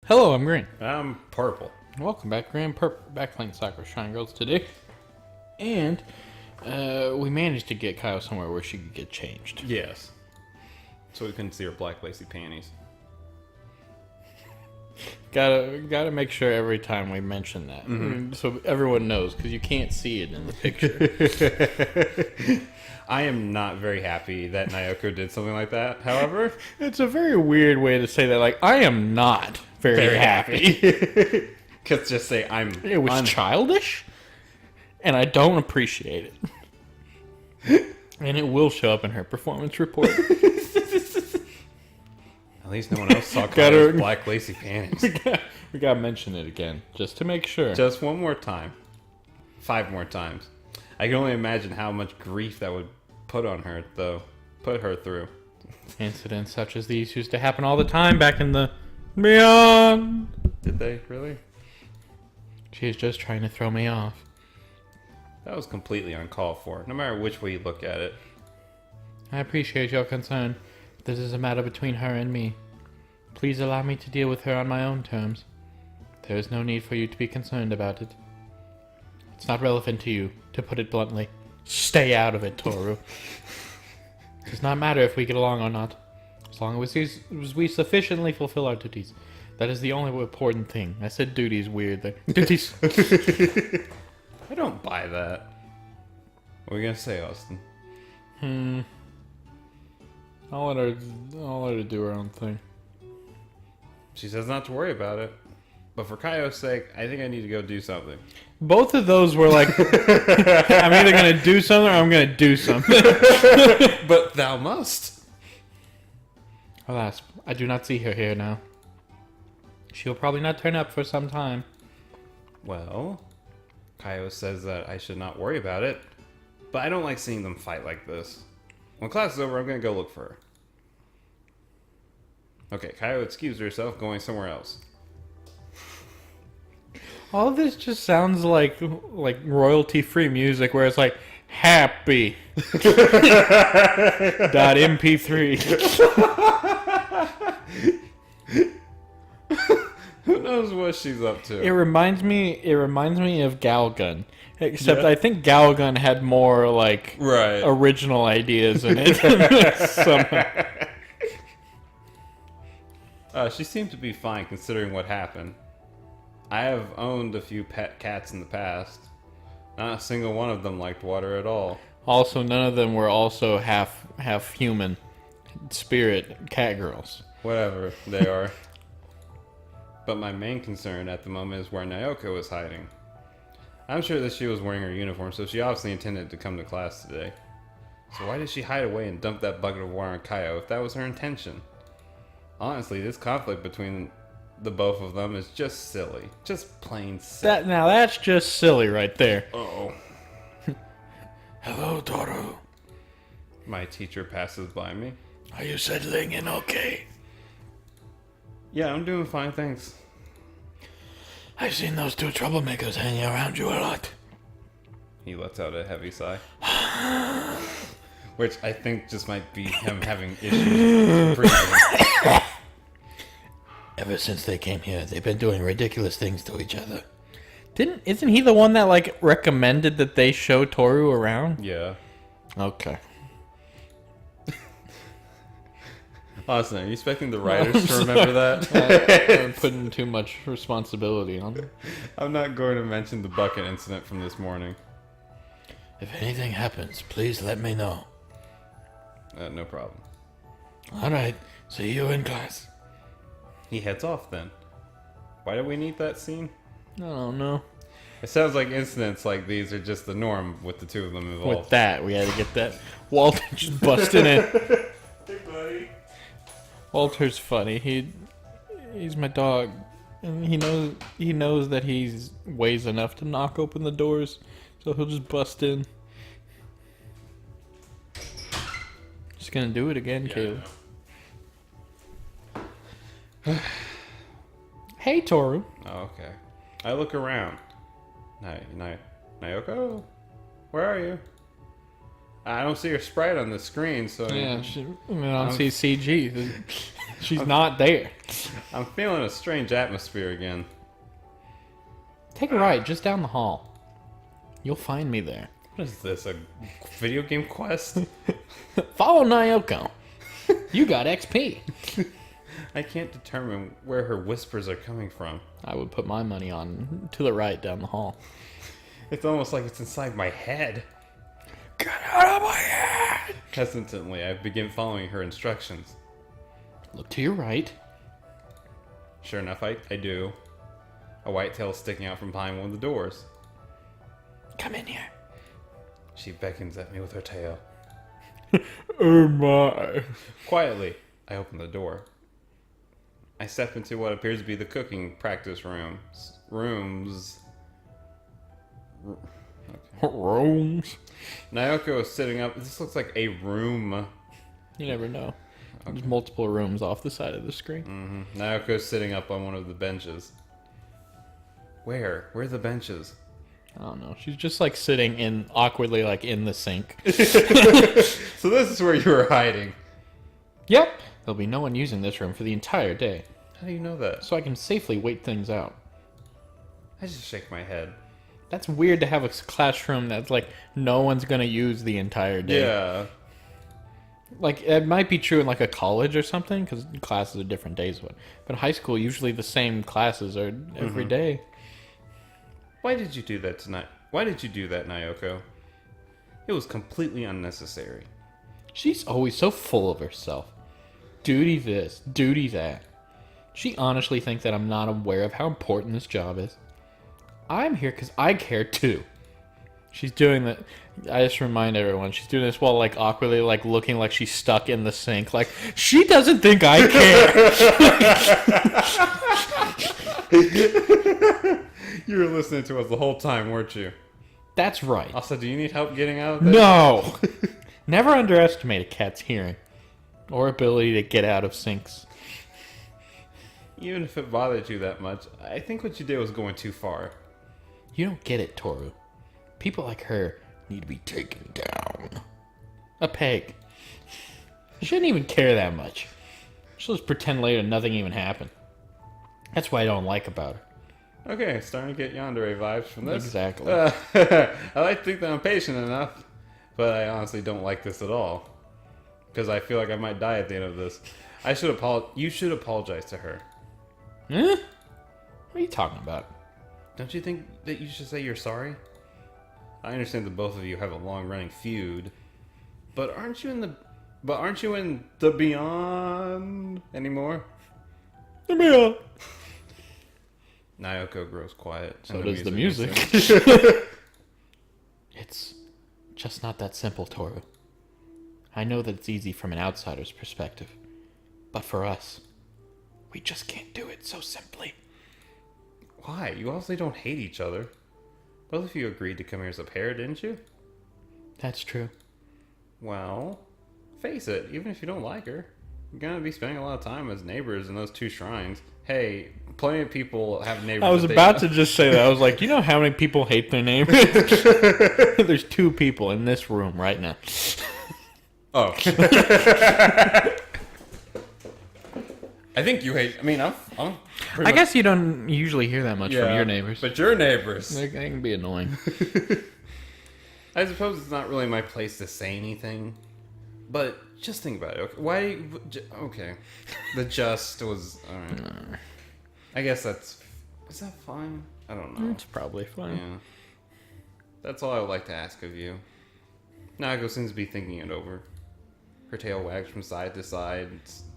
Hello, I'm Green. I'm purple. Welcome back, Green Purple. Back playing Sakura Shrine Girls today. And we managed to get Kyle somewhere where she could get changed. Yes. So we couldn't see her black lacy panties. Gotta make sure every time we mention that. So everyone knows, because you can't see it in the picture. I am not very happy that Naoko did something like that. However, It's a very weird way to say that. Like, I am not very happy. Because just say I'm. It was childish, and I don't appreciate it. And it will show up in her performance report. At least no one else saw Kyle's black lacy panties. We gotta mention it again, just to make sure. Just one more time. 5 more times. I can only imagine how much grief that would put on her, though. Put her through. Incidents such as these used to happen all the time back in the beyond. Did they? Really? She is just trying to throw me off. That was completely uncalled for, no matter which way you look at it. I appreciate your concern. This is a matter between her and me. Please allow me to deal with her on my own terms. There is no need for you to be concerned about it. It's not relevant to you, to put it bluntly. Stay out of it, Toru. It does not matter if we get along or not. As long as we sufficiently fulfill our duties. That is the only important thing. I said duties weird there. Duties. I don't buy that. What are you gonna say, Austin? I'll let her do her own thing. She says not to worry about it. But for Kaio's sake, I think I need to go do something. Both of those were like, I'm either going to do something or I'm going to do something. But thou must. Alas, I do not see her here now. She'll probably not turn up for some time. Well, Kaio says that I should not worry about it. But I don't like seeing them fight like this. When class is over, I'm going to go look for her. Okay, Kaio excused herself, going somewhere else. All of this just sounds like royalty-free music where it's like, happy. .mp3. Who knows what she's up to? It reminds me of Galgun. Except I think Galgun had more like original ideas in it. Somehow. She seemed to be fine considering what happened. I have owned a few pet cats in the past. Not a single one of them liked water at all. Also, none of them were also half human spirit cat girls. Whatever they are. But my main concern at the moment is where Naoko is hiding. I'm sure that she was wearing her uniform, so she obviously intended to come to class today. So why did she hide away and dump that bucket of water on Kaio if that was her intention? Honestly, this conflict between the both of them is just silly. Just plain silly. That's just silly right there. Uh-oh. Hello, Toru. My teacher passes by me. Are you settling in okay? Yeah, I'm doing fine, thanks. I've seen those two troublemakers hanging around you a lot. He lets out a heavy sigh. Which I think just might be him having issues breathing. Ever since they came here, they've been doing ridiculous things to each other. Isn't he the one that like recommended that they show Toru around? Yeah. Okay. Austin, are you expecting the writers to remember that? I'm putting too much responsibility on them. I'm not going to mention the bucket incident from this morning. If anything happens, please let me know. No problem. Alright, see you in class. He heads off then. Why do we need that scene? I don't know. It sounds like incidents like these are just the norm with the two of them involved. With that, we had to get that. Walter just busting in. Hey, buddy. Walter's funny. He's my dog, and he knows that he's weighs enough to knock open the doors, so he'll just bust in. Just gonna do it again, Caleb. Hey, Toru. Oh, okay. I look around. Naoko? Where are you? I don't see her sprite on the screen, so Yeah, I don't see CG. She's not there. I'm feeling a strange atmosphere again. Take a right, just down the hall. You'll find me there. What is this, a video game quest? Follow Nyoko. You got XP. I can't determine where her whispers are coming from. I would put my money on to the right down the hall. It's almost like it's inside my head. Get out of my head! Hesitantly, I begin following her instructions. Look to your right. Sure enough, I do. A white tail sticking out from behind one of the doors. Come in here. She beckons at me with her tail. Oh my. Quietly, I open the door. I step into what appears to be the cooking practice rooms. Rooms. Nyoko is sitting up. This looks like a room. You never know. There's multiple rooms off the side of the screen. Nyoko is sitting up on one of the benches. Where? Where are the benches? I don't know. She's just like sitting in awkwardly like in the sink. So this is where you were hiding. Yep. There'll be no one using this room for the entire day. How do you know that? So I can safely wait things out. I just shake my head. That's weird to have a classroom that's like no one's gonna use the entire day. Yeah. Like it might be true in like a college or something because classes are different days. But in high school, usually the same classes are every day. Why did you do that tonight? Why did you do that, Nyoko? It was completely unnecessary. She's always so full of herself. Duty this, duty that. She honestly thinks that I'm not aware of how important this job is. I'm here because I care too. She's doing that. I just remind everyone, she's doing this while like awkwardly like looking like she's stuck in the sink. Like, she doesn't think I care. You were listening to us the whole time, weren't you? That's right. Also, do you need help getting out of there? No! Never underestimate a cat's hearing or ability to get out of sinks. Even if it bothered you that much, I think what you did was going too far. You don't get it, Toru. People like her need to be taken down. A peg. She shouldn't even care that much. She'll just pretend later nothing even happened. That's what I don't like about her. Okay, starting to get yandere vibes from this. Exactly. I like to think that I'm patient enough, but I honestly don't like this at all. Because I feel like I might die at the end of this. You should apologize to her. Huh? What are you talking about? Don't you think that you should say you're sorry? I understand that both of you have a long-running feud, but aren't you in the beyond anymore? The beyond. Nyoko grows quiet. So does the music. It's just not that simple, Toru. I know that it's easy from an outsider's perspective, but for us, we just can't do it so simply. Why? You obviously don't hate each other. Both of you agreed to come here as a pair, didn't you? That's true. Well, face it, even if you don't like her, you're gonna be spending a lot of time as neighbors in those two shrines. Hey, plenty of people have neighbors. I was about to just say that. I was like, you know how many people hate their neighbors? There's 2 people in this room right now. Oh. I think you hate. I mean, I'm I guess you don't usually hear that much from your neighbors. But your neighbors. They can be annoying. I suppose it's not really my place to say anything, but just think about it. Okay, why? Okay, the just was. All right. I guess is that fine? I don't know. It's probably fine. Yeah. That's all I would like to ask of you. Nago seems to be thinking it over. Her tail wags from side to side.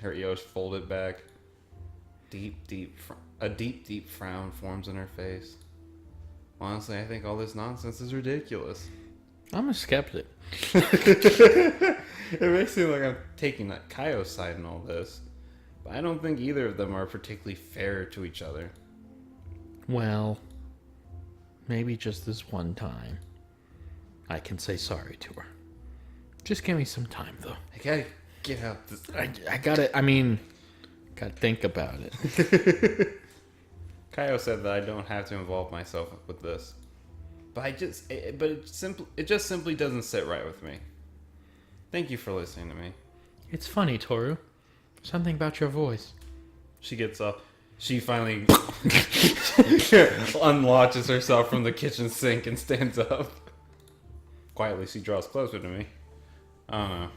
Her ears folded back. A deep frown forms in her face. Honestly, I think all this nonsense is ridiculous. I'm a skeptic. It makes me like I'm taking that Kaio's side in all this. But I don't think either of them are particularly fair to each other. Well, maybe just this one time, I can say sorry to her. Just give me some time, though. I gotta get out this. I gotta think about it. Kaio said that I don't have to involve myself with this. But it just simply doesn't sit right with me. Thank you for listening to me. It's funny, Toru. Something about your voice. She gets up. She finally unlatches herself from the kitchen sink and stands up. Quietly, she draws closer to me. I don't know.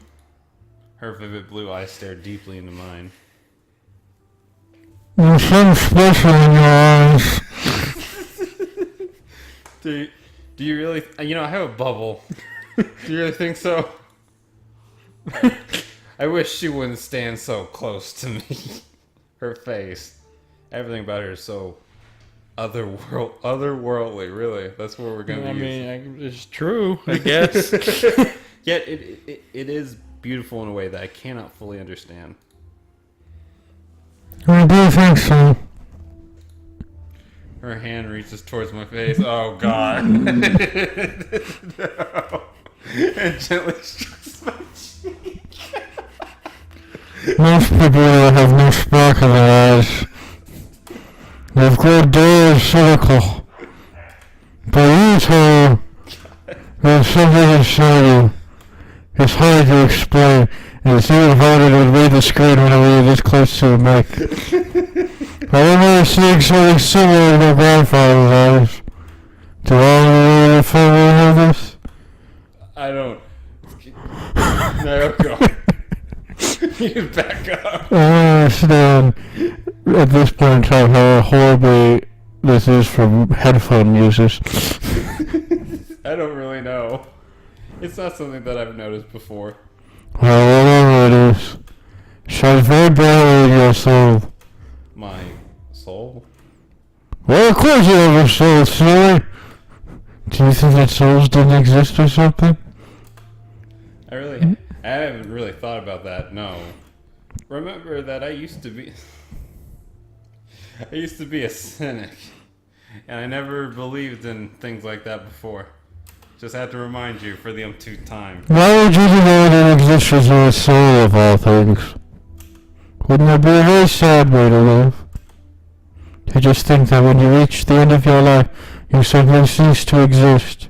Her vivid blue eyes stare deeply into mine. There's something special in your eyes. Do you really... I have a bubble. Do you really think so? I wish she wouldn't stand so close to me. Her face. Everything about her is so otherworldly, really. That's what we're going to use. It's true, I guess. Yet it is beautiful in a way that I cannot fully understand. I do think so. Her hand reaches towards my face. Oh, God. No. And gently strokes my cheek. Most people have no spark in their eyes. They've grown dull and cynical. But you two, there's something inside you. It's hard to explain, and it's even harder to read the screen whenever you're this close to the mic. I remember seeing something similar in my grandfather's eyes. Do all of you familiar with this? I don't. No, go. You back up. I don't understand at this point in time how horribly this is for headphone users. I don't really know. It's not something that I've noticed before. Well, whatever it is, it shines very brightly in your soul. My soul? Well, of course you have a soul, silly. Do you think that souls didn't exist or something? I haven't really thought about that, no. Remember that I used to be a cynic. And I never believed in things like that before. Just had to remind you for the umpteenth time. Why would you deny that existence of a soul of all things? Wouldn't that be a very sad way to live? I just think that when you reach the end of your life, you simply cease to exist.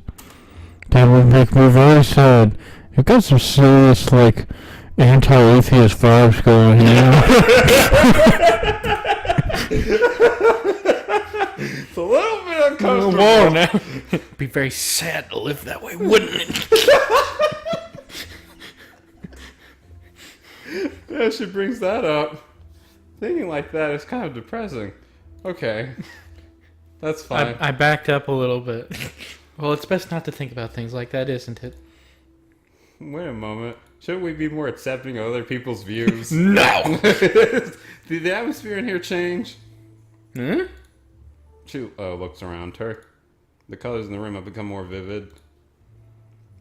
That would make me very sad. You've got some serious, anti-atheist vibes going here. It's a little bit uncomfortable. Whoa, now. It'd be very sad to live that way, wouldn't it? Yeah, she brings that up. Thinking like that is kind of depressing. Okay. That's fine. I backed up a little bit. Well, it's best not to think about things like that, isn't it? Wait a moment. Shouldn't we be more accepting of other people's views? No! Did the atmosphere in here change? Hmm? She looks around her. The colors in the room have become more vivid.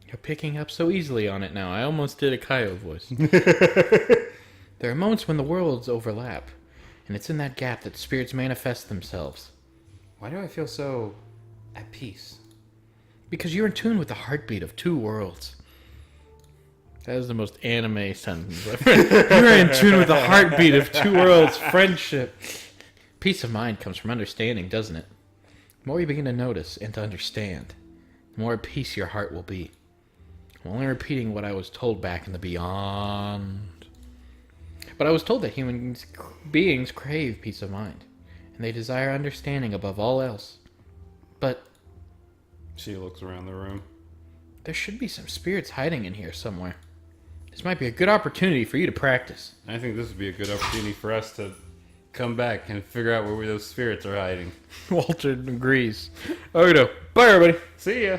You're picking up so easily on it now. I almost did a Kyo voice. There are moments when the worlds overlap, and it's in that gap that spirits manifest themselves. Why do I feel so at peace? Because you're in tune with the heartbeat of two worlds. That is the most anime sentence ever. You're in tune with the heartbeat of two worlds. Friendship. Peace of mind comes from understanding, doesn't it? The more you begin to notice and to understand, the more at peace your heart will be. I'm only repeating what I was told back in the beyond. But I was told that human beings crave peace of mind, and they desire understanding above all else. But She looks around the room. there should be some spirits hiding in here somewhere. This might be a good opportunity for you to practice. I think this would be a good opportunity for us to come back and figure out where those spirits are hiding. Walter agrees. Okay, bye everybody. See ya!